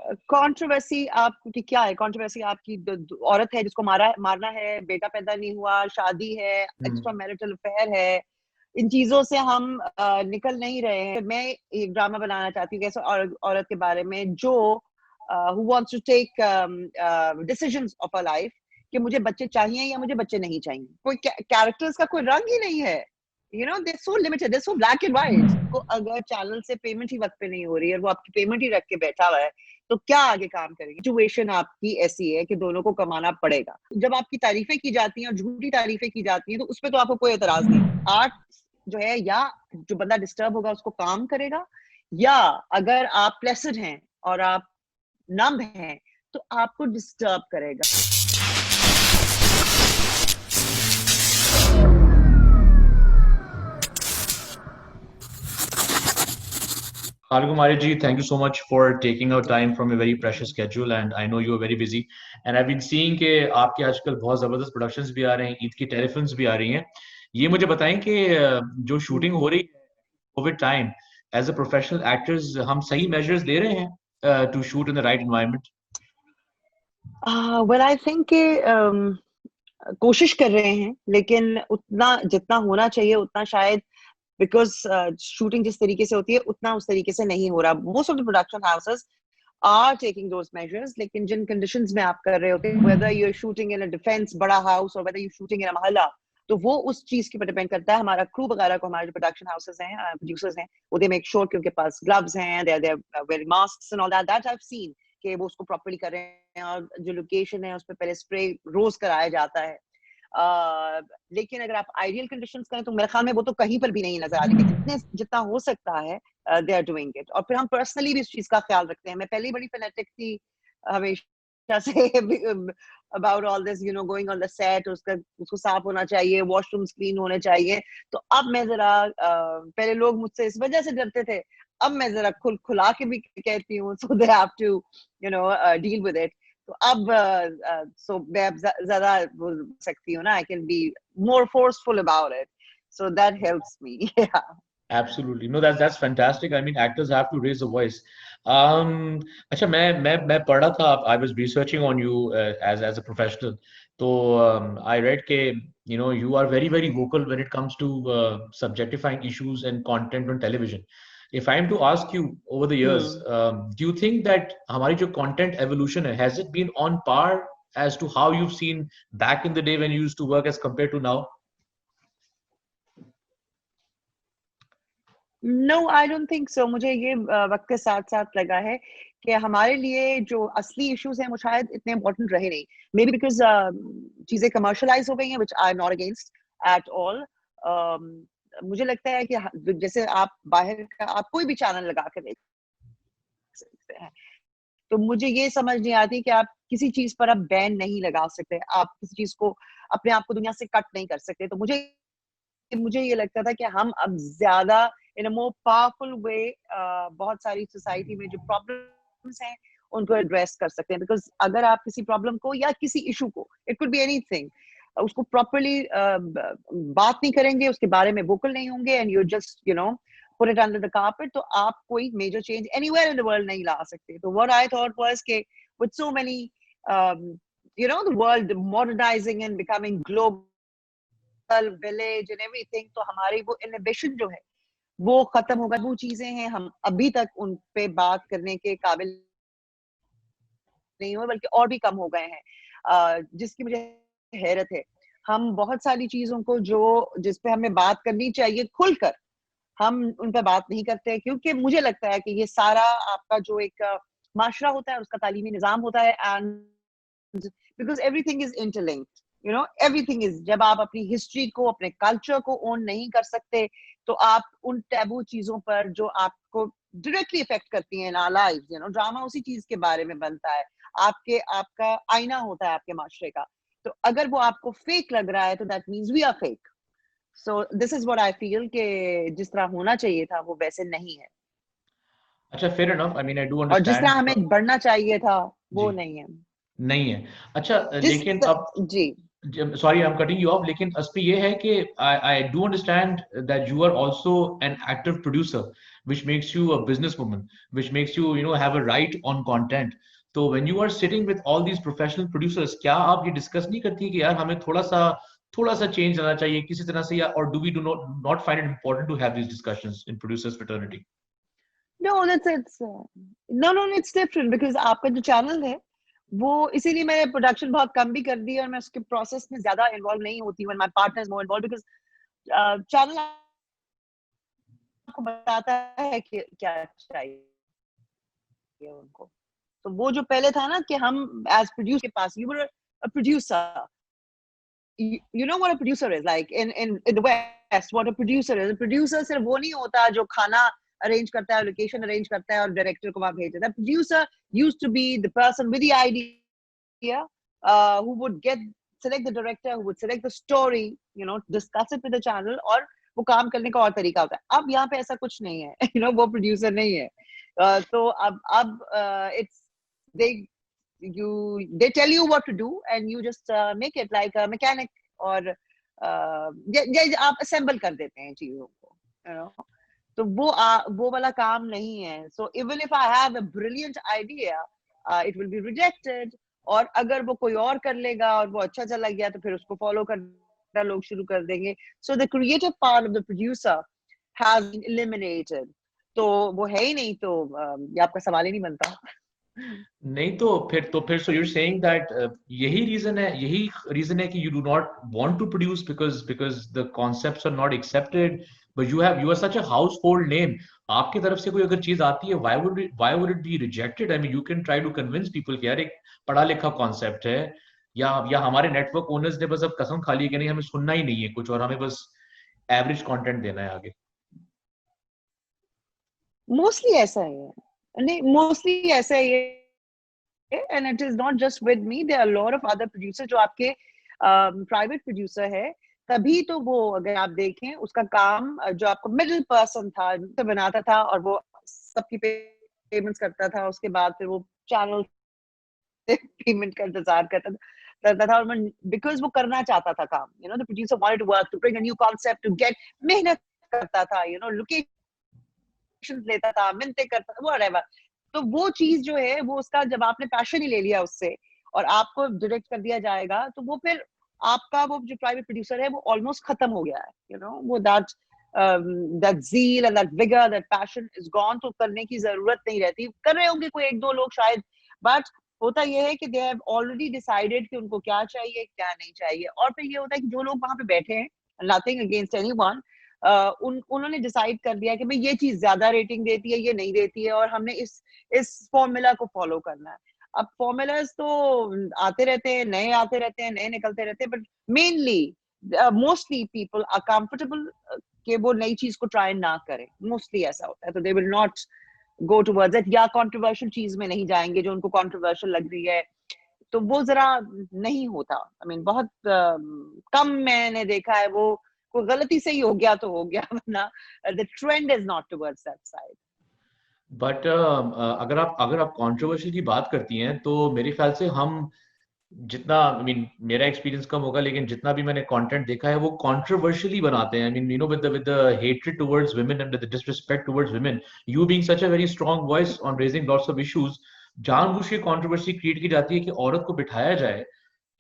Controversy आपकी क्या है? कंट्रोवर्सी आपकी औरत है जिसको मारना है, बेटा पैदा नहीं हुआ, शादी है, एक्स्ट्रा मैरिटल अफेयर है, इन चीजों से हम निकल नहीं रहे हैं। मैं एक ड्रामा बनाना चाहती हूँ ऐसे औरत के बारे में जो who wants to take decisions of her life कि मुझे बच्चे चाहिए या मुझे बच्चे नहीं चाहिए। कोई कैरेक्टर्स का कोई रंग ही नहीं है। they're so limited, they're so black and white। को अगर चैनल से पेमेंट ही वक्त पे नहीं हो रही है और वो आपकी पेमेंट ही रख के बैठा हुआ है तो क्या आगे काम करेंगे? सिचुएशन आपकी ऐसी है कि दोनों को कमाना पड़ेगा। जब आपकी तारीफें की जाती हैं और झूठी तारीफें की जाती हैं तो उस पर तो आपको कोई एतराज नहीं। आर्ट जो है, या जो बंदा डिस्टर्ब होगा उसको काम करेगा, या अगर आप प्लेसिड हैं और आप नम हैं तो आपको डिस्टर्ब करेगा। Argo Mariji, thank you so much for taking out time from a very precious schedule, and I know you are very busy. And I've been seeing कि आपके आजकल बहुत जबरदस्त productions भी आ रहे हैं, ईद की टेलीफिल्म्स भी आ रही हैं। ये मुझे बताएं कि जो शूटिंग हो रही है Covid time, as a professional actors हम सही मेजर्स ले रहे हैं to shoot in the right environment? Well, I think कोशिश कर रहे हैं, लेकिन उतना जितना होना चाहिए उतना शायद बिकॉज शूटिंग जिस तरीके से होती है उतना उस तरीके से नहीं हो रहा। Most of the production houses are taking those measures, लेकिन जिन कंडीशंस में आप कर रहे होते हैं, whether you are shooting in a defence बड़ा हाउस और whether you shooting in a महल्ला, तो वो उस चीज के पर डिपेंड करता है। हमारा क्रू वगैरह को, हमारे जो प्रोडक्शन हाउसेस हैं, प्रोड्यूसर्स हैं, वो दे मेक श्योर कि उनके पास ग्लव्स हैं, they are wearing masks and all that I have seen कि वो उसको प्रॉपर्ली कर रहे हैं और जो लोकेशन है उस पर पहले स्प्रे रोज कराया जाता है। लेकिन अगर आप आइडियल कंडीशंस करें तो मेरे ख्याल में वो तो कहीं पर भी नहीं नजर आ रही। जितने जितना हो सकता है दे आर डूइंग इट। और फिर हम पर्सनली भी इस चीज का ख्याल रखते हैं। मैं पहले बड़ी फैनेटिक थी हमेशा say about all this, going on the set, उसको साफ होना चाहिए, वॉशरूम्स क्लीन होने चाहिए। तो अब मैं जरा पहले लोग मुझसे इस वजह से डरते थे, अब मैं जरा खुला के भी कहती हूँ, so they have to deal with it. तो अब सो मैं ज्यादा बोल सकती हूँ ना, I can be more forceful about it, so that helps me। Yeah, Absolutely. No, that's fantastic. I mean, actors have to raise the voice. अच्छा, मैं पढ़ रहा था, I was researching on you as a professional. तो I read के you are very very vocal when it comes to subjectifying issues and content on television. If I am to ask you over the years, do you think that हमारी जो content evolution है, has it been on par as to how you've seen back in the day when you used to work as compared to now? no, I don't think so। मुझे ये वक्त के साथ साथ लगा है कि हमारे लिए जो असली इश्यूज हैं वो शायद इतने इम्पोर्टेंट रहे नहीं। मे बी बिकॉज चीजें कमर्शलाइज हो गई हैं, which I am not against at all. मुझे लगता है कि जैसे आप बाहर का आप कोई भी चैनल लगा कर देख सकते हैं, तो मुझे ये समझ नहीं आती कि आप किसी चीज पर आप बैन नहीं लगा सकते, आप किसी चीज को अपने आप को दुनिया से कट नहीं कर सकते। तो मुझे ये लगता था कि हम अब ज्यादा इन अ मोर पावरफुल वे बहुत सारी सोसाइटी में जो प्रॉब्लम्स हैं उनको एड्रेस कर सकते हैं। बिकॉज अगर आप किसी प्रॉब्लम को या किसी इशू को, इट कुड बी एनीथिंग, उसको प्रॉपरली बात नहीं करेंगे, उसके बारे में वोकल नहीं होंगे, and you just put it under the carpet, तो आप कोई major change anywhere in the world नहीं ला सकते। तो what I thought was कि with so many the world modernizing and becoming global village and everything, तो हमारी वो inhibition जो है वो खत्म होगा। वो चीजें हैं हम अभी तक उन पे बात करने के काबिल नहीं हुए, बल्कि और भी कम हो गए हैं, जिसकी मुझे हैरत है। हम बहुत सारी चीजों को जिस पे हमें बात करनी चाहिए खुलकर, हम उन पे बात नहीं करते, क्योंकि मुझे लगता है कि ये सारा आपका जो एक माशरा होता है, उसका तालीमी निज़ाम होता है, and because everything is interlinked, everything is. जब आप अपनी हिस्ट्री को, अपने कल्चर को ओन नहीं कर सकते, तो आप उन टैबू चीजों पर जो आपको डायरेक्टली इफेक्ट करती हैं इन आवर लाइव्स, ड्रामा उसी चीज के बारे में बनता है, आपका आईना होता है आपके माशरे का। तो अगर वो आपको फेक लग रहा है तो that means we are fake. So this is what I feel कि जिस तरह होना चाहिए था वो वैसे नहीं है, अच्छा, fair enough. I mean, I do और जिस तरह understand. हमें बढ़ना चाहिए था वो जी, नहीं है। नहीं है। अच्छा, जिस लेकिन अब जी sorry I am cutting you off, लेकिन असली ये है कि I do understand that you are also an active producer which makes you a businesswoman, which makes you, you know, have a right on content. तो when you are sitting with all these professional producers, क्या आप ये discuss नहीं करती कि यार हमें थोड़ा सा चेंज लाना चाहिए किसी तरह से, या और do not find it important to have these discussions in producers fraternity? No, no, it's different because आपका जो चैनल है वो, इसीलिए मैंने प्रोडक्शन बहुत कम भी कर दी और मैं उसके प्रोसेस में ज्यादा इन्वॉल्व नहीं होती हूँ. My partner is more involve because channel आपको बताता है कि क्या चाहिए उनको. तो वो जो पहले था ना कि हम एज प्रोड्यूसर के पास, you were a producer, you know what a producer is like in the West. What a producer is, a producer सिर्फ वो नहीं होता जो खाना अरेंज करता है, लोकेशन अरेंज करता है और डायरेक्टर को वहां भेज देता है. Producer used to be the person with the idea, who would select the director, who would select the story, you know, discuss it with the channel, और वो काम करने का और तरीका होता है. अब यहाँ पे ऐसा कुछ नहीं है. You know, वो प्रोड्यूसर नहीं है. तो अब it's they tell you what to do and you just make it like a mechanic, और आप assemble कर देते हैं चीजों को, you know. तो वो वाला काम नहीं है. So even if I have a brilliant idea, it will be rejected. और अगर वो कोई और कर लेगा और वो अच्छा चला गया तो फिर उसको फॉलो करना लोग शुरू कर देंगे. So the creative part of the producer has been eliminated. तो वो है ही नहीं. तो ये आपका सवाल ही नहीं बनता. नहीं तो फिर so you're saying that यही रीजन है कि you do not want to produce because the concepts are not accepted, but you are such a household name. आपकी तरफ से कोई अगर चीज आती है, why would it be rejected? I mean, you can try to convince people कि यार एक पढ़ा लिखा कॉन्सेप्ट है, या हमारे नेटवर्क ओनर्स ने बस अब कसम खा ली कि नहीं हमें सुनना ही नहीं है कुछ और हमें बस एवरेज कंटेंट देना है आगे. मोस्टली ऐसा ही है. नहीं, मोस्टली ऐसा ही है. And it is not just with me, there are lot of other producer जो आपके प्राइवेट प्रोड्यूसर है. तभी तो वो, अगर आप देखें उसका काम जो आपको मिडिल पर्सन था तो बनाता था और वो सबकी पेमेंट्स करता था, उसके बाद फिर वो चैनल से पेमेंट का इंतजार करता था. और बिकॉज वो करना चाहता था काम, you know, the producer wanted to work, to bring a new concept, to get, मेहनत करता था, यू नो, लोकेशन लेता था, मिन्नतें करता था, व्हाटएवर. तो वो चीज जो है वो उसका, जब आपने पैशन ही ले लिया उससे और आपको डायरेक्ट कर दिया जाएगा, तो वो फिर आपका वो जो प्राइवेट प्रोड्यूसर है वो ऑलमोस्ट खत्म हो गया है. यू नो, वो that zeal and that vigor, that passion is gone. तो करने की जरूरत नहीं रहती. कर रहे होंगे कोई एक दो लोग शायद, बट होता ये है कि दे हैव ऑलरेडी डिसाइडेड कि उनको क्या चाहिए क्या नहीं चाहिए. और फिर ये होता है कि जो लोग वहां पे बैठे हैं, नथिंग अगेंस्ट एनीवन, उन्होंने डिसाइड कर दिया कि भाई ये चीज ज्यादा रेटिंग देती है, ये नहीं देती है, और हमने इस फॉर्मूला को फॉलो करना है. अब फॉर्मूलाज तो आते रहते हैं, नए आते रहते हैं, नए निकलते रहते हैं, but mainly mostly people are comfortable कि वो नई चीज को ट्राई ना करें. मोस्टली ऐसा होता है. तो they will not go towards it, या कंट्रोवर्शियल चीज में नहीं जाएंगे जो उनको कंट्रोवर्शियल लग रही है. तो वो जरा नहीं होता. आई मीन बहुत कम मैंने देखा है. वो कोई गलती से ही हो गया तो हो गया, वरना the trend is not towards that side. But अगर आप कंट्रोवर्शियल की बात करती हैं तो मेरे ख्याल से हम जितना, आई मीन मेरा एक्सपीरियंस कम होगा लेकिन जितना भी मैंने कंटेंट देखा है वो कंट्रोवर्शियली बनाते हैं. I mean you know with the hatred towards women and the disrespect towards women, you being such a very strong voice on raising lots of issues, जानबूझ के कंट्रोवर्सी क्रिएट की जाती है कि औरत को बिठाया जाए.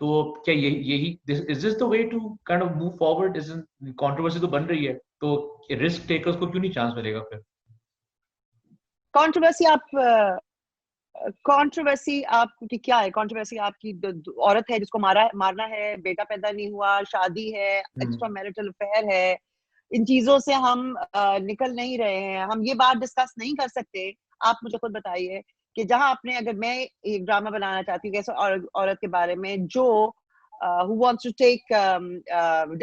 तो क्या यही is this the way to kind of move forward? Is controversy तो बन रही है तो रिस्क टेकर्स को क्यों नहीं चांस मिलेगा फिर? कंट्रोवर्सी आपकी क्या है? कंट्रोवर्सी आपकी औरत है जिसको मारना है, बेटा पैदा नहीं हुआ, शादी है, एक्स्ट्रा मैरिटल अफेयर है. इन चीजों से हम निकल नहीं रहे हैं. हम ये बात डिस्कस नहीं कर सकते. आप मुझे खुद बताइए कि जहां आपने, अगर मैं एक ड्रामा बनाना चाहती हूँ कैसे औरत के बारे में जो who wants to take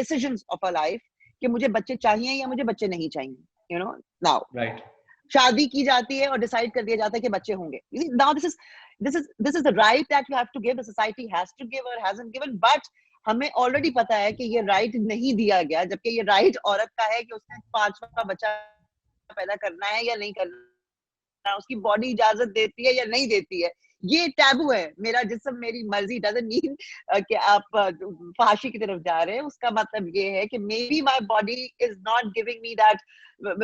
decisions of her life, कि मुझे बच्चे चाहिए या मुझे बच्चे नहीं चाहिए, you know, now राइट. शादी की जाती है और डिसाइड कर दिया जाता है कि बच्चे होंगे. Now this is the right that you have to give, the society has to give or hasn't given, but हमें ऑलरेडी पता है कि ये राइट नहीं दिया गया, जबकि ये राइट औरत का है कि उसने 5वां बच्चा पैदा करना है या नहीं करना उसकी बॉडी इजाजत देती है या नहीं देती है, ये टैबू है। मेरा जिस्म मेरी मर्जी डजंट मीन कि आप फहाशी की तरफ जा रहे हैं। उसका मतलब ये है कि may be my body is not giving me that,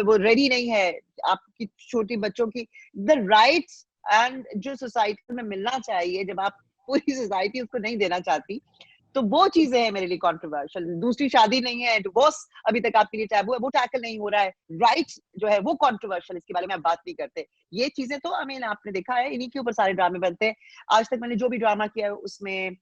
वो रेडी नहीं है। आपकी छोटी बच्चों की द राइट्स एंड जो सोसाइटी में मिलना चाहिए, जब आप पूरी सोसाइटी उसको नहीं देना चाहती, तो वो चीजें हैं मेरे लिए कंट्रोवर्शियल। दूसरी शादी नहीं है, डिवोर्स अभी तक आपके लिए टैबू है, वो टैकल नहीं हो रहा है। राइट्स जो है वो कंट्रोवर्शियल, इसके बारे में आप बात नहीं करते। ये चीजें तो आपने देखा है, इन्हीं के ऊपर सारे ड्रामे बनते हैं। आज तक मैंने जो भी ड्रामा किया है उसमें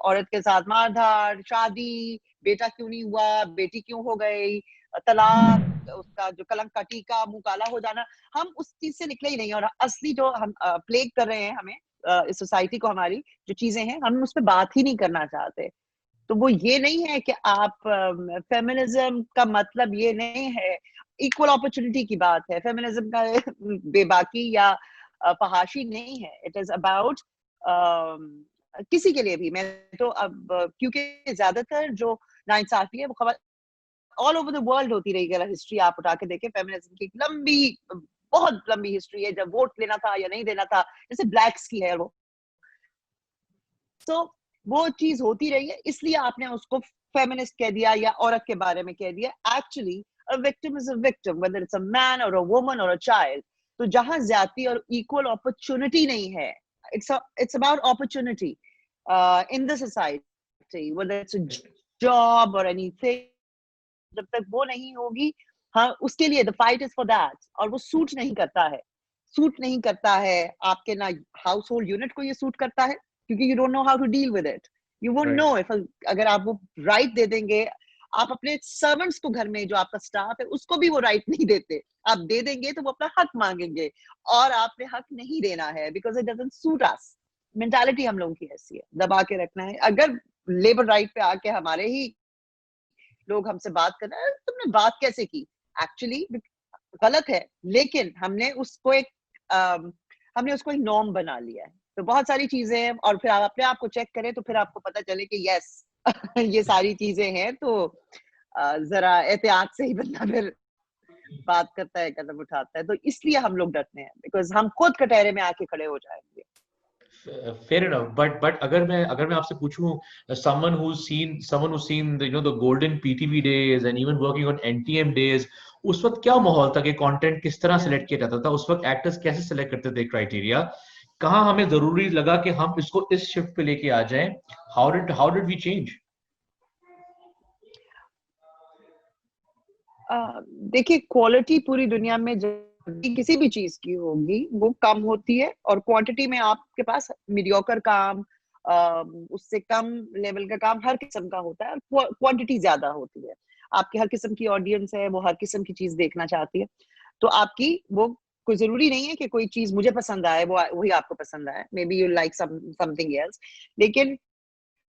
औरत के साथ मारधाड़, शादी, बेटा क्यों नहीं हुआ, बेटी क्यों हो गई, तलाक, उसका जो कलंक का टीका, मुंह काला हो जाना, हम उस चीज से निकले ही नहीं। और असली जो हम प्लेग कर रहे हैं हमें, इस सोसाइटी को, हमारी जो चीजें हैं, हम उस पर बात ही नहीं करना चाहते। तो वो ये नहीं है कि आप फेमिनिज्म का मतलब ये नहीं है, इक्वल अपॉर्चुनिटी की बात है। फेमिनिज्म का बेबाकी या फहाशी नहीं है। इट इज अबाउट किसी के लिए भी। मैं तो अब क्योंकि ज्यादातर जो नाइंसाफी है वो खबर ऑल ओवर द वर्ल्ड होती रही। अगर हिस्ट्री आप उठा के देखें, फेमिनिज्म की लंबी, बहुत लंबी हिस्ट्री है। जब वोट लेना था या नहीं देना था, जैसे ब्लैक्स की है वो, तो वो चीज होती रही है, इसलिए आपने उसको फेमिनिस्ट कह दिया या औरत के बारे में कह दिया। Actually a victim is a victim, whether it's a man और अ वुमन और अ चाइल्ड। तो जहां ज्यादती और इक्वल अपॉर्चुनिटी नहीं है, it's about opportunity in the society, whether it's a job और एनीथिंग, जब तक वो नहीं होगी, हाँ, उसके लिए the fight is for that. और वो सूट नहीं करता है, सूट नहीं करता है आपके ना हाउस होल्ड यूनिट को, ये सूट करता है क्योंकि you don't know how to deal with it. You won't know if, अगर आप वो राइट दे देंगे, आप अपने सर्वेंट्स को, घर में जो आपका स्टाफ है, उसको भी वो राइट नहीं देते। आप दे देंगे तो वो अपना हक मांगेंगे, और आपने हक नहीं देना है, because it doesn't suit us. Mentality हम लोगों की ऐसी है, दबा के रखना है। अगर लेबर राइट पे आके हमारे ही लोग हमसे बात कर रहे हैं, तुमने बात कैसे की, एक्चुअली गलत है, लेकिन हमने उसको एक नॉर्म बना लिया है। तो बहुत सारी चीजें हैं, और फिर आप अपने आप को चेक करें तो फिर आपको पता चले कि यस ये सारी चीजें हैं। तो जरा एहतियात से ही बंदा फिर बात करता है, कदम उठाता है। तो इसलिए हम लोग डरते हैं, बिकॉज हम खुद कटहरे में आके खड़े हो जाएंगे। Fair enough, but अगर मैं आपसे पूछूं, someone who's seen the golden PTV days and even working on NTM days, उस वक्त क्या माहौल था कि कंटेंट किस तरह सेलेक्ट किया जाता था? उस वक्त एक्टर्स कैसे सेलेक्ट करते थे क्राइटेरिया? कहाँ हमें जरूरी लगा कि हम इसको इस शिफ्ट पे लेके आ जाएं? How did we change? देखिए, क्वालिटी पूरी दुनिया में किसी भी चीज की होगी वो कम होती है, और क्वांटिटी में आपके पास मीडियोकर काम, उससे कम लेवल का काम हर किस्म का होता है, और क्वांटिटी ज्यादा होती है। आपकी हर किस्म की ऑडियंस है, वो हर किस्म की चीज देखना चाहती है। तो आपकी वो, कोई जरूरी नहीं है कि कोई चीज मुझे पसंद आए वो वही आपको पसंद आए। May be you like something else. लेकिन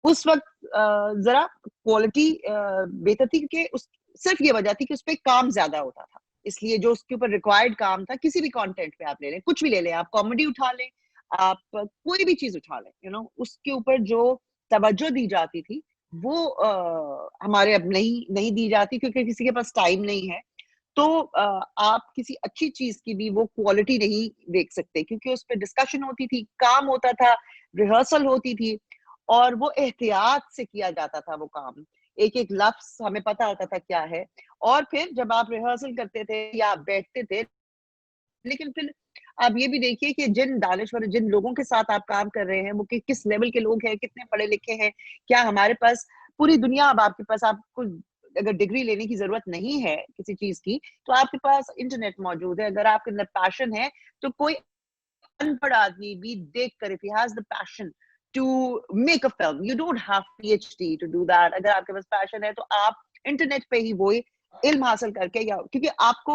उस वक्त जरा क्वालिटी बेहतर थी, क्योंकि उस सिर्फ ये वजह थी कि उस पर काम ज्यादा होता था। इसलिए जो उसके ऊपर रिक्वायर्ड काम था, किसी भी कंटेंट पे आप ले लें, कुछ भी ले लें, आप कॉमेडी उठा लें, आप कोई भी चीज उठा लें, उसके ऊपर जो तवज्जो दी जाती थी, वो हमारे अब नहीं दी जाती, क्योंकि किसी के पास टाइम नहीं है। तो आप किसी अच्छी चीज की भी वो क्वालिटी नहीं देख सकते, क्योंकि उस पर डिस्कशन होती थी, काम होता था, रिहर्सल होती थी, और वो एहतियात से किया जाता था वो काम। एक एक लफ्ज हमें पता होता था क्या है। और फिर जब आप रिहर्सल करते थे या आप बैठते थे, लेकिन फिर आप ये भी देखिए कि जिन दानिश्वर, जिन लोगों के साथ आप काम कर रहे हैं, वो किस लेवल के लोग हैं, कितने पढ़े लिखे हैं। क्या हमारे पास पूरी दुनिया, अब आपके पास, आपको अगर डिग्री लेने की जरूरत नहीं है किसी चीज की, तो आपके पास इंटरनेट मौजूद है। अगर आपके अंदर पैशन है, तो कोई अनपढ़ आदमी भी देख कर, if he has the passion to make a film, you don't have PhD to do that। अगर आपके पास पैशन है, तो आप इंटरनेट पे ही वो इल्म हासिल करके, या क्योंकि आपको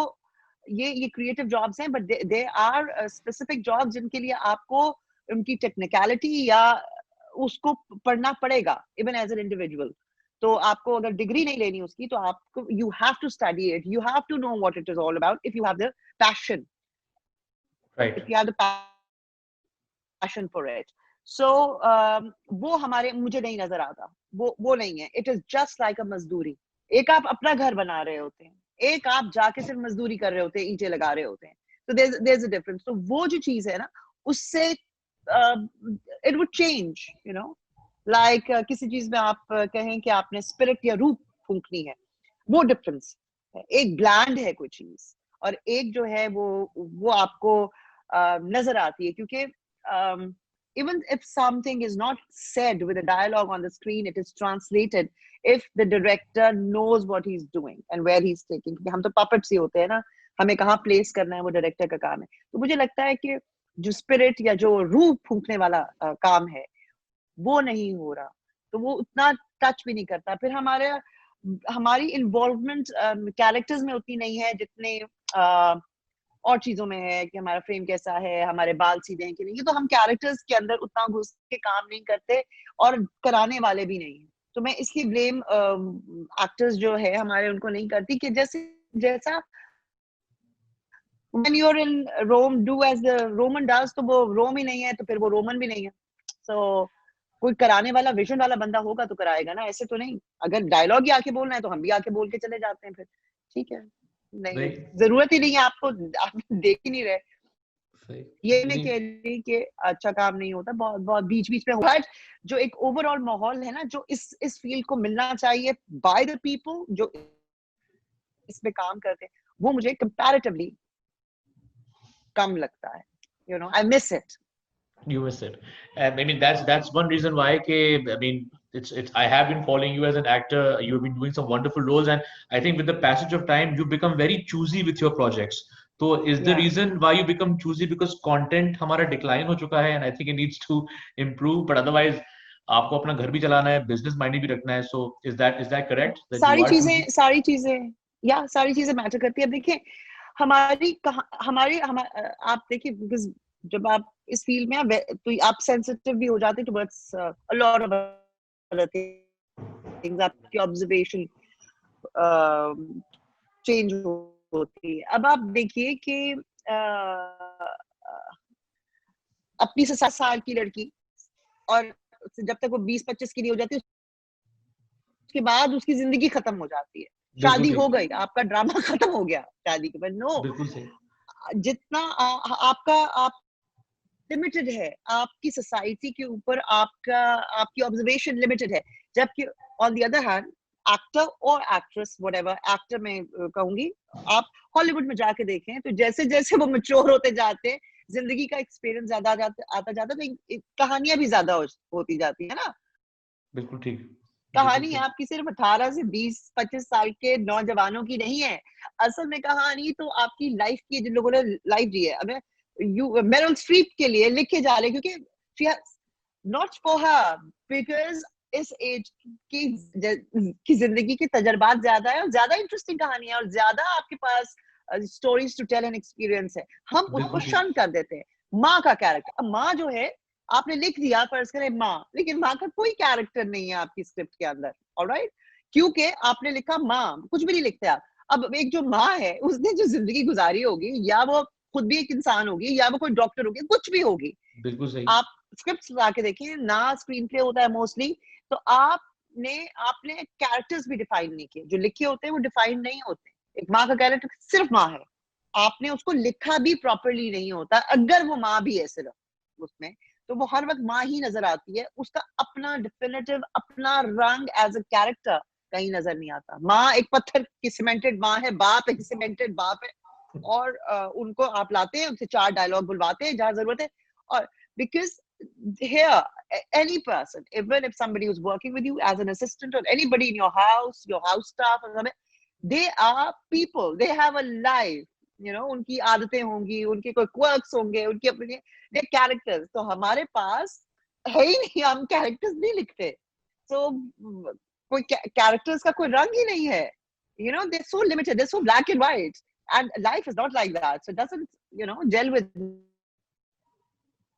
ये क्रिएटिव जॉब्स हैं, but they are specific jobs जिनके लिए आपको उनकी टेक्निकलिटी या उसको पढ़ना पड़ेगा, इवन एज एन इंडिविजुअल। तो आपको अगर डिग्री नहीं लेनी उसकी, तो आपको, you have to study it, you have to know what it is all about, if you have the passion, Right. If you have the passion for it. So वो हमारे, मुझे नहीं नजर आता, वो नहीं है। It is just like a मजदूरी। एक आप अपना घर बना रहे होते हैं, एक आप जाके सिर्फ मजदूरी कर रहे होते हैं, ईंटें लगा रहे होते हैं. तो there's a difference. तो वो जो चीज है ना, उससे it would change, you know, like किसी चीज में आप कहें कि आपने स्पिरिट या रूह फूंकनी है, वो डिफरेंस है. एक ब्लैंड है कोई चीज, और एक जो है वो आपको नजर आती है, क्योंकि even if something is not said with a dialogue on the screen, it is translated if the director knows what he's doing and where he's taking. क्योंकि हम तो puppets ही होते हैं ना, हमें कहाँ प्लेस करना है वो डायरेक्टर का काम है. तो मुझे लगता है कि जो स्पिरिट या जो रूह फूंकने वाला काम है, वो नहीं हो रहा, तो वो उतना टच भी नहीं करता. फिर हमारी इन्वॉल्वमेंट कैरेक्टर्स में उतनी नहीं है जितने और चीजों में है, कि हमारा फ्रेम कैसा है, हमारे बाल सीधे हैं कि नहीं. ये तो हम कैरेक्टर्स के अंदर उतना घुस के काम नहीं करते, और कराने वाले भी नहीं. तो मैं इसलिए ब्लेम एक्टर्स जो है हमारे उनको नहीं करती, कि जैसा when you're in Rome, do as the Roman does, तो वो रोम ही नहीं है, तो फिर वो रोमन भी नहीं है. so, कोई कराने वाला विजन वाला बंदा होगा तो कराएगा ना, ऐसे तो नहीं. अगर डायलॉग ही आके बोलना है तो हम भी आके बोल के चले जाते हैं, फिर ठीक है. नहीं, जरूरत ही नहीं है आपको, आप देख ही नहीं रहे. ये मैं कह रही कि अच्छा काम नहीं होता, बहुत बहुत बीच बीच में होता है. जो एक ओवरऑल माहौल है ना, जो इस फील्ड को मिलना चाहिए बाय द पीपल जो इसमें काम करते हैं, वो मुझे कंपैरेटिवली कम लगता है. You know, I miss it. You miss it. And I mean, that's one reason why I mean, it's I have been following you as an actor. You've been doing some wonderful roles, and I think with the passage of time, you become very choosy with your projects. So is the reason why you become choosy because content हमारा decline हो चुका है, and I think it needs to improve. But otherwise, आपको अपना घर भी चलाना है, business mind भी रखना है. So is that correct? That सारी you are choosy? सारी चीजें मैटर करती है. अब देखिए, आप देखिए, बिकॉज जब आप इस फील्ड में तो आप सेंसिटिव भी हो जाते towards a lot of other things. आपकी ऑब्जर्वेशन चेंज होती है. अब आप देखिए कि अपनी 7 साल की लड़की, और जब तक वो 20-25 की नहीं हो जाती, उसके बाद उसकी जिंदगी खत्म हो जाती है. शादी हो गई, आपका ड्रामा खत्म हो गया शादी के बाद. नो, बिल्कुल सही. जितना आप लिमिटेड है, आपकी सोसाइटी के ऊपर आपकी ऑब्जर्वेशन लिमिटेड है. जबकि on the other hand, actor और एक्ट्रेस, व्हाटएवर, एक्टर मैं कहूंगी, आप हॉलीवुड में जाके देखें तो जैसे जैसे वो मैच्योर होते जाते हैं, जिंदगी का एक्सपीरियंस ज्यादा आता जाता, तो कहानियां भी ज्यादा होती जाती है ना. बिल्कुल ठीक. कहानी आपकी सिर्फ 18 से 20-25 साल के नौजवानों की नहीं है. असल में कहानी तो आपकी लाइफ की, जिन लोगों ने लाइफ जी है. अब मेरिल स्ट्रीप के लिए लिखे जा रहे, क्योंकि नॉट फॉर हर, बिकॉज इस एज की जिंदगी के तजर्बात ज्यादा है, और ज्यादा इंटरेस्टिंग कहानी है, और ज्यादा आपके पास stories to tell and experience है. हम उसको शन कर देते हैं. माँ का कैरेक्टर, अब माँ जो है, आपने लिख दिया फर्ज करें माँ, लेकिन माँ का कोई कैरेक्टर नहीं है आपकी स्क्रिप्ट के अंदर. ऑलराइट, क्योंकि आपने लिखा माँ, कुछ भी नहीं लिखते आप. अब एक जो माँ है, उसने जो जिंदगी गुजारी होगी, या वो खुद भी एक इंसान होगी, या वो कोई डॉक्टर होगी, कुछ भी होगी. बिल्कुल सही. आप स्क्रिप्ट ला के देखिए ना, स्क्रीन प्ले होता है मोस्टली, तो आपने कैरेक्टर्स भी डिफाइन नहीं किए. जो लिखे होते हैं वो डिफाइन नहीं होते. एक माँ का कैरेक्टर सिर्फ माँ है, आपने उसको लिखा भी प्रॉपरली नहीं होता. अगर वो माँ भी है सिर्फ उसमें, तो वो हर वक्त माँ ही नजर आती है. उसका अपना डिफिनेटिव, अपना रंग एज अ कैरेक्टर कहीं नजर नहीं आता. माँ एक पत्थर की सीमेंटेड माँ है, बाप एक सीमेंटेड बाप है, और उनको आप लाते हैं, उनसे 4 डायलॉग बुलवाते हैं जहां जरूरत है. और because here any person, even if somebody who's working with you as an assistant, or anybody in your house staff or something, they are people, they have a life, you know. उनकी आदतें होंगी, उनके कोई quirks होंगे, उनकी अपनी they characters. तो हमारे पास है ही नहीं, हम कैरेक्टर्स नहीं लिखते. so कोई कैरेक्टर्स का कोई रंग ही नहीं है. you know, they're so limited, they're so black and white, and life is not like that, so it doesn't, you know, gel with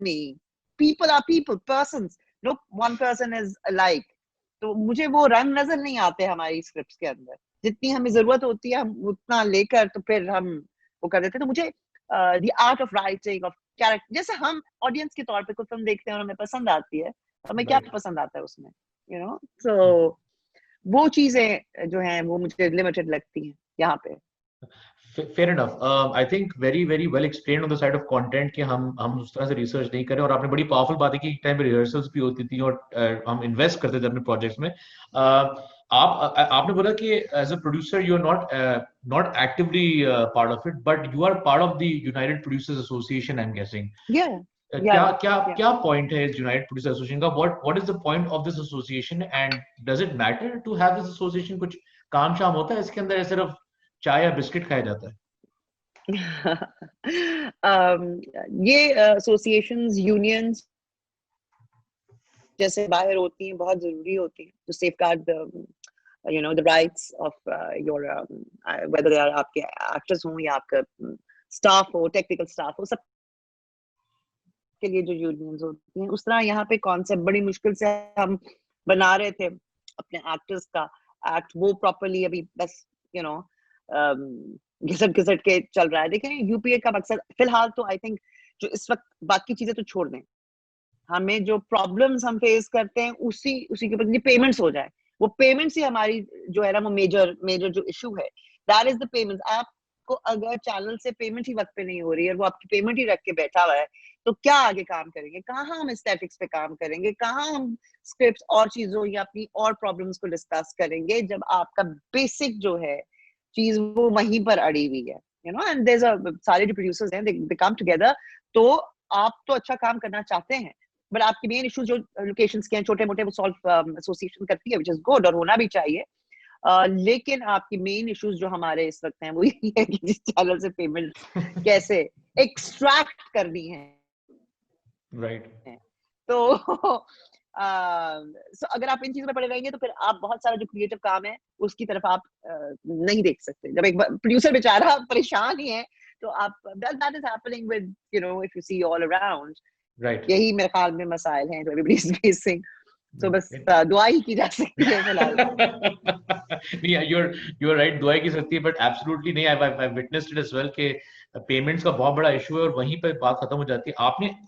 me. People are people, persons. No one person is alike. तो मुझे वो रंग नजर नहीं आते हमारी scripts के अंदर. जितनी हमें जरूरत होती है, हम उतना लेकर तो फिर हम वो कर देते. तो मुझे the art of writing of character, जैसे हम ऑडियंस के तौर पे कुछ फिल्म देखते हैं और हमें पसंद आती है, तो हमें क्या पसंद आता है उसमें, यू नो. सो वो चीजें जो हैं वो मुझे लिमिटेड लगती हैं यहाँ पे. Fair enough. I think very very well explained on the side of content कि हम उस तरह से रिसर्च नहीं करें, और आपने बड़ी पावरफुल बात है कि एक टाइम पे रिहर्सल्स भी होती थी और हम इन्वेस्ट करते थे अपने प्रोजेक्ट्स में. आपने बोला कि as a producer you are not actively part of it, but you are part of the united producers association, I am guessing. Yeah, क्या yeah, क्या yeah. क्या पॉइंट है इस यूनाइटेड प्रोड्यूसर एसोसिएशन का? What is the point of this association, and does it matter to have this association? कुछ काम शाम होता है इसके अंदर, या सिर्फ चाय या बिस्किट खाया जाता है? ये एसोसिएशंस, यूनियंस जैसे बाहर होती हैं बहुत जरूरी होती हैं to safeguard the rights of your whether they are आपके actors हों या आपका staff हो, technical staff हो, सब के लिए जो यूनियंस होती हैं. उस तरह यहाँ पे कॉन्सेप्ट बड़ी मुश्किल से हम बना रहे थे अपने एक्टर्स का एक्ट, वो प्रॉपर्ली अभी बस यू नो घिसट घिसट के चल रहा है. देखें यूपीए का मकसद फिलहाल तो आई थिंक जो इस वक्त, बाकी चीजें तो छोड़ दें, हमें जो प्रॉब्लम्स हम फेस करते हैं उसी के ऊपर पेमेंट्स हो जाए. वो पेमेंट्स ही हमारी जो है ना, वो मेजर जो इशू है, दैट इज द पेमेंट्स. आपको अगर चैनल से पेमेंट ही वक्त पे नहीं हो रही है, वो आपकी पेमेंट ही रख के बैठा हुआ है, तो क्या आगे काम करेंगे? कहाँ हम एस्थेटिक्स पे काम करेंगे? कहाँ हम स्क्रिप्ट्स और चीजों या अपनी और प्रॉब्लम्स को डिस्कस करेंगे, जब आपका बेसिक जो है चीज वो वहीं पर अड़ी हुई है. एंड देयर आर सारे जो प्रोड्यूसर्स हैं, दे कम टुगेदर. तो आप तो अच्छा काम करना चाहते हैं, बट आपके मेन इशू जो लोकेशंस के हैं छोटे मोटे, वो सॉल्व एसोसिएशन करती है, व्हिच इज गुड और होना भी चाहिए. लेकिन आपकी मेन इश्यूज जो हमारे इस वक्त हैं वो यही है कि जिस चैनल से पेमेंट कैसे एक्सट्रैक्ट करनी है. राइट. तो सो अगर आप इन चीजों में पड़े रहेंगे तो फिर आप बहुत सारा जो क्रिएटिव काम है उसकी तरफ आप नहीं देख सकते. जब एक प्रोड्यूसर बेचारा परेशान ही है, तो आप that is happening with if you see all around. Right. यही मेरे ख्याल में मसाइल हैं जो एवरीबॉडी इज फेसिंग. तो बस दुआ ही की जा सकती है फिलहाल. नहीं, you're right, दुआ की सकती है, बट एब्सोल्युटली नहीं. I've witnessed it as well कि पेमेंट्स का बहुत बड़ा इशू है और वहीं पर बात खत्म हो जाती है.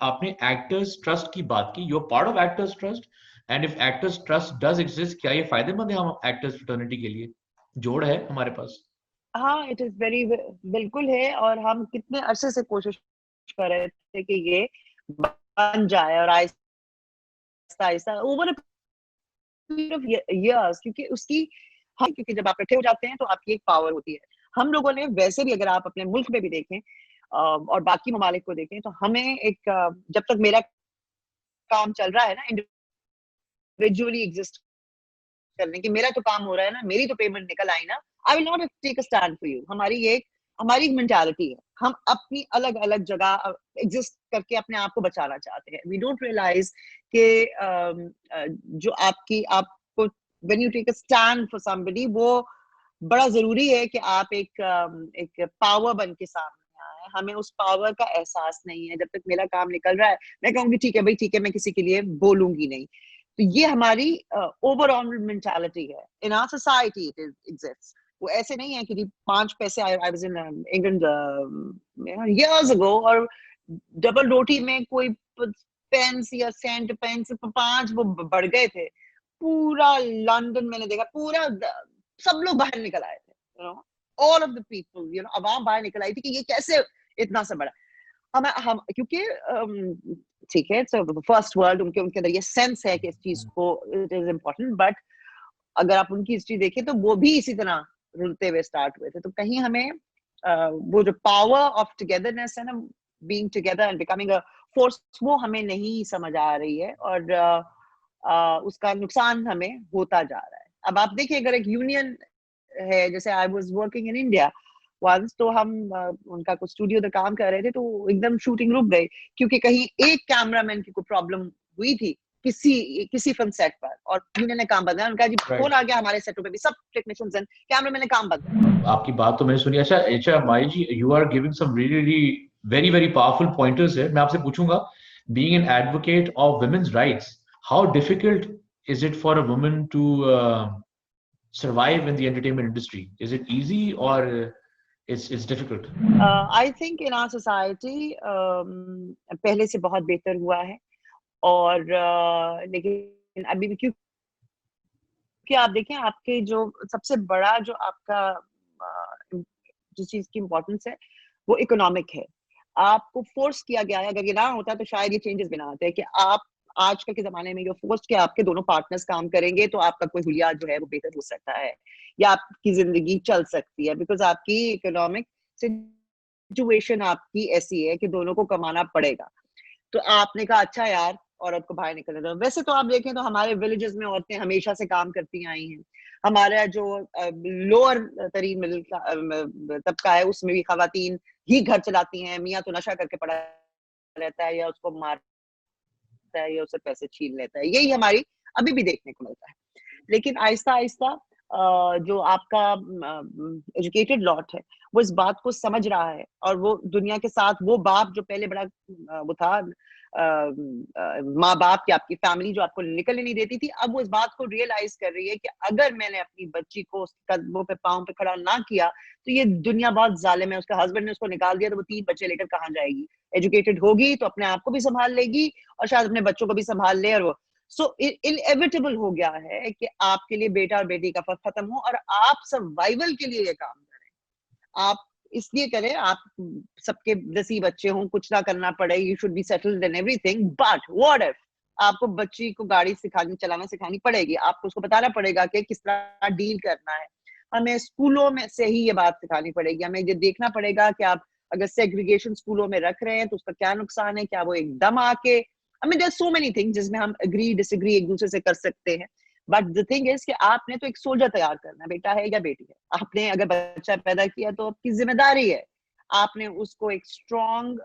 आपने एक्टर्स ट्रस्ट की बात की. You are part of actors trust, and if actors trust does exist, क्या ये फायदेमंद है हम एक्टर्स फ्रेटर्निटी के लिए? जोड़ है हमारे पास? हाँ, इट इज वेरी, बिल्कुल है. और हम कितने अरसे से कोशिश कर रहे थे कि ये बन जाए, और Aahista Aahista over a period of years, क्योंकि जब आप इकट्ठे हो जाते हैं तो आपकी एक पावर होती है. हम लोगों ने वैसे भी, अगर आप अपने मुल्क में भी देखें और बाकी ममालिक को देखें, तो हमें एक जब तक मेरा काम चल रहा है ना, इंडिविजुअली एग्जिस्ट करने की, मेरा तो काम हो रहा है ना, मेरी तो पेमेंट निकल आई ना, I will not take a stand for you. हमारी एक मेंटालिटी है. हम अपनी अलग अलग जगह एग्जिस्ट करके अपने आप को बचाना चाहते हैं. वी डोंट रियलाइज कि जो आपको when you take a stand for somebody, वो बड़ा जरूरी है कि आप एक पावर बन के सामने आए. हमें उस पावर का एहसास नहीं है. जब तक मेरा काम निकल रहा है, मैं कहूंगी ठीक है भाई, ठीक है, मैं किसी के लिए बोलूंगी नहीं. तो ये हमारी ओवरऑल मेंटालिटी है. In our society it exists. वो ऐसे नहीं है कि जी 5 पैसे, I was in England years ago, और डबल रोटी में कोई पेंस या सेंट पेंस 5 वो बढ़ गए थे. पूरा लंदन मैंने देखा, पूरा सब लोग बाहर निकल आए थे. ऑल ऑफ द पीपल, अवाम बाहर निकल आई थी कि ये कैसे इतना सा बड़ा. हम क्योंकि ठीक है, फर्स्ट वर्ल्ड, उनके अंदर ये सेंस है कि इस चीज को इट इज इम्पोर्टेंट. बट अगर आप उनकी हिस्ट्री देखें तो वो भी इसी तरह रुलते हुए स्टार्ट हुए थे. तो कहीं हमें वो जो पावर ऑफ टुगेदरनेस है ना, being together and becoming a force, वो हमें नहीं समझ आ रही है, और उसका नुकसान हमें होता जा रहा है. अब आप देखिए, अगर एक यूनियन है, जैसे I was working in India once, तो हम उनका कुछ स्टूडियो में काम कर रहे थे, तो एकदम शूटिंग रुक गई क्योंकि कहीं एक कैमरामैन की कोई प्रॉब्लम हुई थी किसी फिल्म सेट पर, और यूनियन ने काम बंद किया. उनका जी फोन आ गया, हमारे सेटों पे भी सब टेक्नीशियंस एंड कैमरामैन ने काम बंद किया. आपकी बात तो मैंने सुनी. अच्छा अच्छा माई जी, you are giving some really very very powerful pointers है. मैं आपसे पूछूंगा, being an advocate of women's rights, how difficult is it for a woman to survive in the entertainment industry? Is it easy or it's difficult? I think in our society पहले से बहुत बेहतर हुआ है. और लेकिन अभी भी, क्योंकि आप देखें, आपके जो सबसे बड़ा जो आपका जिस चीज की इंपॉर्टेंस है वो इकोनॉमिक है। आपको फोर्स किया गया है, अगर ये ना होता तो शायद ये चेंजेस भी ना आते कि आप आजकल के जमाने में जो फोर्स के आपके दोनों पार्टनर्स काम करेंगे तो आपका कोई हुलिया जो है वो बेहतर हो सकता है या आपकी जिंदगी चल सकती है, बिकॉज आपकी इकोनॉमिक सिचुएशन आपकी ऐसी है कि दोनों को कमाना पड़ेगा। तो आपने कहा अच्छा यार औरत को बाहर निकलने दो। वैसे तो आप देखें तो हमारे विलेजेस में औरतें हमेशा से काम करती आई हैं। हमारा जो लोअर तरीन मिडिल तबका है उसमें भी खवातीन ही घर चलाती हैं। मियाँ तो नशा करके पड़ा रहता है या उसको मारता है या उससे पैसे छीन लेता है। यही हमारी अभी भी देखने को मिलता है। लेकिन आहिस्ता आहिस्ता जो आपका एजुकेटेड लॉट है वो इस बात को समझ रहा है और वो दुनिया के साथ वो बाप जो पहले बड़ा वो था माँ बाप की आपकी फैमिली जो आपको निकलने नहीं देती थी, अब वो इस बात को रियलाइज कर रही है कि अगर मैंने अपनी बच्ची को उसके कदमों पे पाँव पे खड़ा ना किया तो ये दुनिया बहुत जालिम है। उसका हस्बैंड ने उसको निकाल दिया तो वो 3 बच्चे लेकर कहाँ जाएगी? एजुकेटेड होगी तो अपने आप को भी संभाल लेगी और शायद अपने बच्चों को भी संभाल ले। और वो सो इनएविटेबल हो गया है कि आपके लिए बेटा और बेटी का फर्क खत्म हो और आप सर्वाइवल के लिए ये काम करें। आप इसलिए करें, आप सबके 10 ही बच्चे हों, कुछ ना करना पड़े, you should be settled in everything, but what if आपको बच्ची को गाड़ी चलाना सिखानी पड़ेगी, आपको उसको बताना पड़ेगा कि किस तरह डील करना है। हमें स्कूलों में से ही ये बात सिखानी पड़ेगी। हमें ये देखना पड़ेगा कि आप अगर सेग्रीगेशन स्कूलों में रख रहे हैं तो उसका क्या नुकसान है, क्या वो एकदम आके I mean, there's so many things जिसमें हम agree disagree एक दूसरे से कर सकते हैं, बट द थिंग इज कि आपने तो एक सोल्जर तैयार करना है, बेटा है या बेटी है। आपने अगर बच्चा पैदा किया तो आपकी जिम्मेदारी है, आपने उसको एक स्ट्रॉन्ग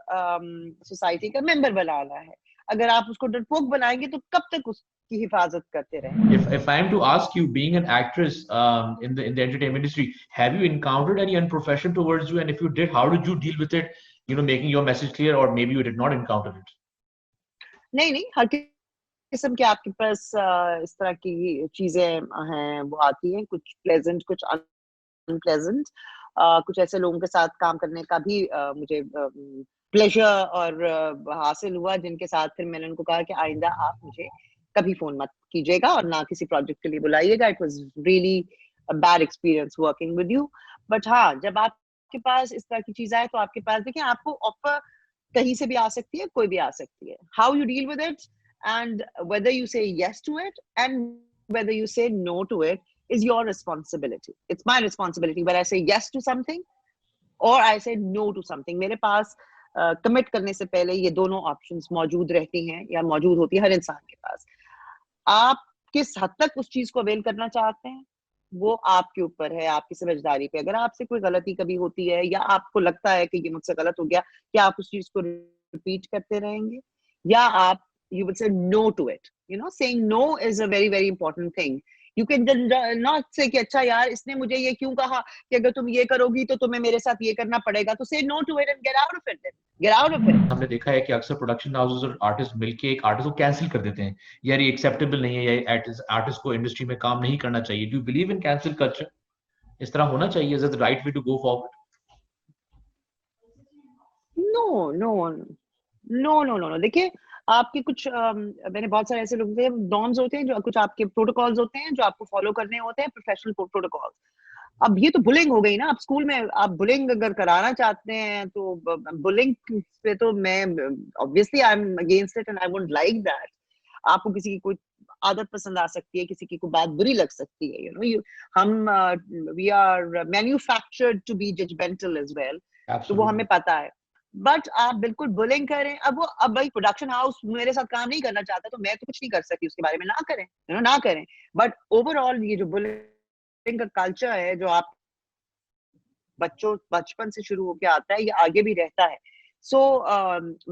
सोसाइटी का मेंबर बनाना है। अगर आप उसको डरपोक बनाएंगे तो कब तक उसकी हिफाजत करते रहेंगे? If I am to ask you, being an actress in the entertainment industry, have you encountered any unprofessional towards you? And if you did, how did you deal with it? Making your message clear, or maybe you did not encounter it. नहीं नहीं, हर किस्म के आपके पास इस तरह की चीजें हैं, वो आती हैं, कुछ प्लेजेंट कुछ अनप्लेजेंट। कुछ ऐसे लोगों के साथ काम करने का भी मुझे प्लेजर और हासिल हुआ जिनके साथ फिर मैंने उनको कहा कि आइंदा आप मुझे कभी फोन मत कीजिएगा और ना किसी प्रोजेक्ट के लिए बुलाइएगा। It was really a bad experience working with you. But हाँ, जब आपके पास इस तरह की चीज आए तो आपके पास देखिए आपको ऑफर कहीं से भी आ सकती है, कोई भी आ सकती है। How you deal with it and whether you say yes to it and whether you say no to it is your responsibility. It's my responsibility when I say yes to something or I say no to something. मेरे पास commit करने से पहले ये दोनों options मौजूद रहती हैं या मौजूद होती है हर इंसान के पास। आप किस हद तक उस चीज को अवेल करना चाहते हैं वो आपके ऊपर है, आपकी समझदारी पे। अगर आपसे कोई गलती कभी होती है या आपको लगता है कि ये मुझसे गलत हो गया, क्या आप उस चीज को रिपीट करते रहेंगे या आप you would say no to it? Saying no is a very very important thing. You can not say कि अच्छा यार इसने मुझे ये क्यों कहा कि अगर तुम ये करोगी तो तुम्हें मेरे साथ ये करना पड़ेगा। तो say no to it and get out of it then. Get out of it. हमने देखा है कि अक्सर प्रोडक्शन हाउसेस और आर्टिस्ट मिलके एक आर्टिस्ट को कैंसिल कर देते हैं, यार ये एक्सेप्टेबल नहीं है, या आर्टिस्ट को इंडस्ट्री में काम नहीं करना चाहिए। Do you believe in cancel culture? इस तरह होना चाहिए? Is it the right way to go forward? No, no, no, no, no, no. देखिए आपके कुछ मैंने बहुत सारे ऐसे लोग देखे, नॉर्म्स होते हैं, जो कुछ आपके प्रोटोकॉल्स होते हैं जो आपको फॉलो करने होते हैं, प्रोफेशनल प्रोटोकॉल्स। अब ये तो बुलिंग हो गई ना। आप स्कूल में आप बुलिंग अगर कराना चाहते हैं तो बुलिंग पे तो मैं obviously I am against it and I wouldn't like that. आपको किसी की कोई आदत पसंद आ सकती है, किसी की कोई बात बुरी लग सकती है। हम we are manufactured to be judgemental as well, तो वो हमें पता है। बट आप बिल्कुल बुलिंग करें, अब भाई प्रोडक्शन हाउस मेरे साथ काम नहीं करना चाहता तो मैं तो कुछ नहीं कर सकती उसके बारे में, ना करें, ना करें। बट ओवरऑल ये जो बुलिंग का कल्चर है जो आप बच्चों बचपन से शुरू होके आता है, ये आगे भी रहता है। सो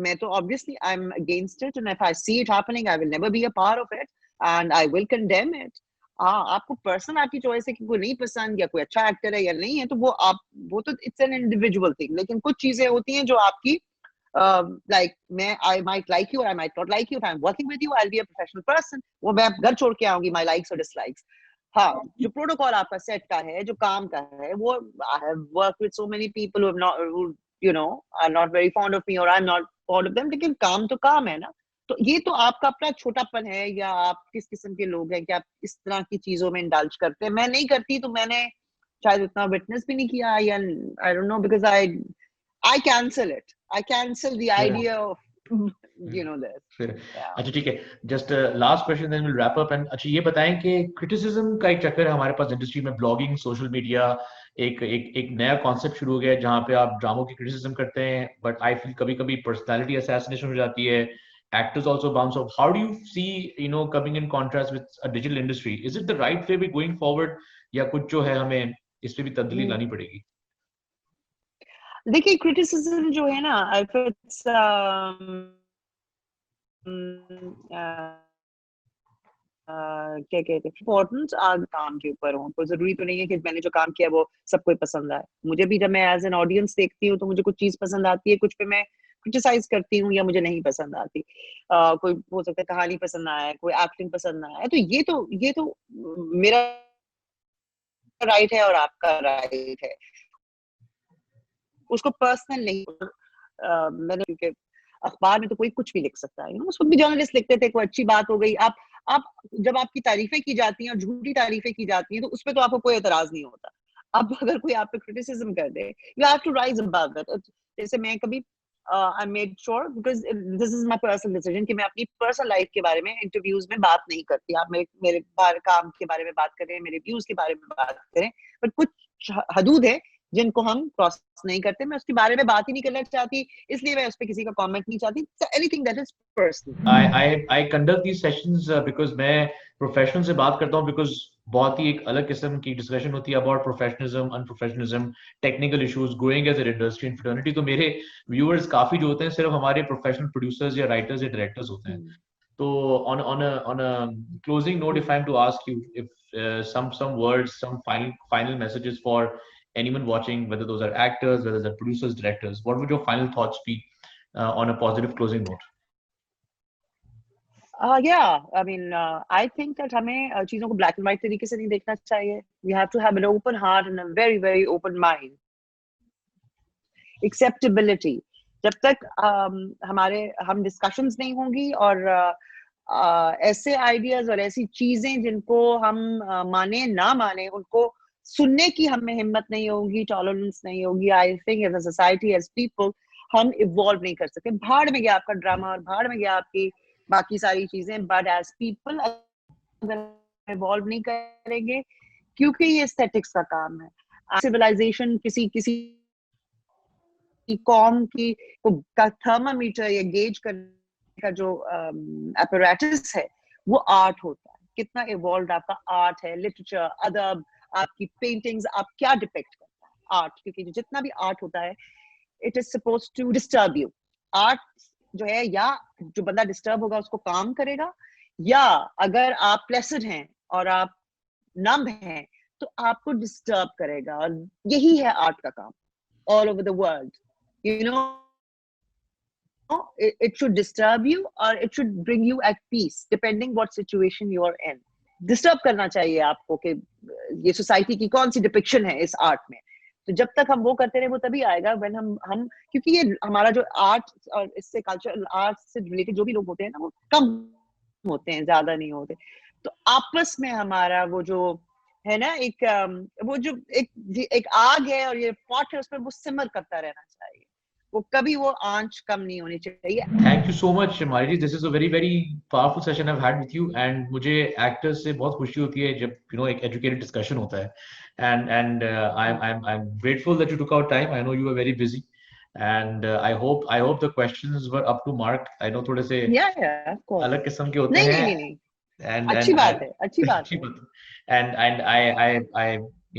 मैं तो obviously I am against it and if I see it happening I will never be a part of it and I will condemn it. हाँ, आपको पर्सनल आपकी चॉइस है कि कोई नहीं पसंद या कोई अच्छा एक्टर है या नहीं है, तो वो तो इट्स एन इंडिविजुअल थिंग। लेकिन कुछ चीजें होती हैं जो आपकी like I might like you or I might not like you. If I'm working with you, I'll be a professional person. वो मैं घर छोड़ के आऊंगी my likes or dislikes. हाँ, जो प्रोटोकॉल आपका सेट का है, जो काम का है, वो I have worked with so many people who have not, who are not very fond of me or I'm not fond of them. लेकिन काम तो काम है ना। तो ये तो आपका अपना छोटापन है या आप किस किस्म के लोग हैं कि आप इस तरह की चीजों में इंडल्ज करते हैं। मैं नहीं करती, तो मैंने शायद उतना विटनेस भी नहीं किया, या I don't know, because I cancel it. I cancel the idea of this. फिर अच्छा ठीक है, just last question then will wrap up. And अच्छा ये बताएं कि क्रिटिसिज्म का एक चक्कर है हमारे पास इंडस्ट्री में, ब्लॉगिंग, सोशल मीडिया, एक नया कॉन्सेप्ट शुरू हो गया है जहाँ पे आप ड्रामों की क्रिटिसिज्म करते हैं, बट आई फील कभी कभी पर्सनालिटी असैसिनेशन हो जाती है, actors also bounce off. How do you see, coming in contrast with a digital industry? Is it the right way we going forward, या कुछ जो है हमें इस पे भी तब्दीली लानी पड़ेगी? देखिए क्रिटिसिज्म जो है ना, if it's क्या कहते हैं, इम्पोर्टेंट काम के ऊपर हो, तो जरूरी तो नहीं है कि मैंने जो काम किया वो सबको पसंद आए। मुझे भी जब मैं एज एन ऑडियंस देखती हूँ तो मुझे कुछ चीज पसंद आती है, कुछ पे मैं क्रिटिसाइज करती हूँ या मुझे नहीं पसंद आती। कोई हो सकता है कहानी पसंद ना आए, कोई एक्टिंग पसंद ना आए, तो ये तो मेरा राइट है और आपका राइट है, उसको पर्सनल नहीं। मैंने, क्योंकि अखबार में तो कोई कुछ भी लिख सकता है, उस वक्त भी जर्नलिस्ट लिखते थे, कोई अच्छी बात हो गई, आप जब आपकी तारीफें की जाती हैं और झूठी तारीफें की जाती हैं तो उस पर तो आपको कोई एतराज नहीं होता। अब अगर कोई आप पे क्रिटिसिज्म कर दे, you have to rise above it. जैसे मैं कभी I made sure, because this is my personal decision, कि मैं अपनी पर्सनल लाइफ के बारे में इंटरव्यूज में बात नहीं करती। आप मेरे काम के बारे में बात करें, मेरे व्यूज के बारे में बात करें, बट कुछ हदूद है जिनको हम क्रॉस नहीं करते। मैं उसके बारे में बात ही नहीं करना चाहती, इसलिए मैं उस पर किसी का कमेंट नहीं चाहती। Anything that is personal. I conduct these sessions because मैं प्रोफेशनल से बात करता हूँ, बिकॉज बहुत ही एक अलग किस्म की डिस्कशन होती है about professionalism, unprofessionalism, technical issues, growing as a industry and fraternity. तो मेरे व्यूअर्स काफी जो होते हैं सिर्फ हमारे प्रोफेशनल प्रोड्यूसर्स या राइटर्स या डायरेक्टर्स होते हैं। तो on a closing note, if I'm to ask you, if some words, some final messages for anyone watching, whether those are actors, whether they're producers, directors, what would your final thoughts be on a positive closing note? Yeah, I mean, I think that हमें चीजों को black and white तरीके से नहीं देखना चाहिए। We have to have an open heart and a very very open mind. Acceptability. जब तक हम डिस्कशंस नहीं होंगी और ऐसे आइडियाज और ऐसी चीजें जिनको हम माने ना माने, उनको सुनने की हमें हिम्मत नहीं होगी, टॉलरेंस नहीं होगी, I think as a society, as people, हम इवॉल्व नहीं कर सकते। भाड़ में गया आपका ड्रामा और भाड़ में गया आपकी बाकी सारी चीजें, बट एज पीपल अगर इवॉल्व नहीं करेंगे, क्योंकि ये एस्थेटिक्स का काम है। सिविलाइजेशन किसी कॉम की का थर्मामीटर या गेज करने का जो apparatus है, वो आर्ट होता है। कितना इवॉल्व आपका आर्ट है, लिटरेचर, अदब, आपकी पेंटिंग्स, आप क्या डिपेक्ट करता है आर्ट, क्योंकि जितना भी आर्ट होता है, it is suppose to disturb you. Art जो है, या जो बंदा डिस्टर्ब होगा उसको काम करेगा, या अगर आप प्लेसिड हैं और आप नम हैं तो आपको डिस्टर्ब करेगा। और यही है आर्ट का काम all over the world. it should disturb you or it should bring you at peace depending what situation you are in. Disturb करना चाहिए आपको कि ये सोसाइटी की कौन सी डिपिक्शन है इस आर्ट में। तो जब तक हम वो करते रहे, वो तभी आएगा व्हेन हम क्योंकि ये हमारा जो आर्ट और इससे कल्चर आर्ट से रिलेटेड जो भी लोग होते हैं ना, वो कम होते हैं, ज्यादा नहीं होते। तो आपस में हमारा वो जो है ना, वो जो एक आग है और ये पॉट है, उस पर वो सिमर करता रहना चाहिए, वो कभी वो आंच कम नहीं होनी चाहिए। Thank you so much, Mairi. This is a very very powerful session I've had with you, and मुझे actors से बहुत खुशी होती है जब एक educated discussion होता है, and I'm grateful that you took out time. I know you were very busy, and I hope the questions were up to mark. I know थोड़े से अलग किस्म के होते हैं, नहीं, अच्छी बात है, अच्छी बात है। and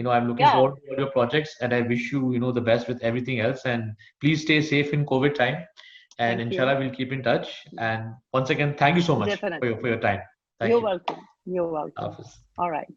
I'm looking forward to all your projects, and I wish you the best with everything else, and please stay safe in COVID time, and inshallah we'll keep in touch. And once again, thank you so much for your time. You're welcome. All right.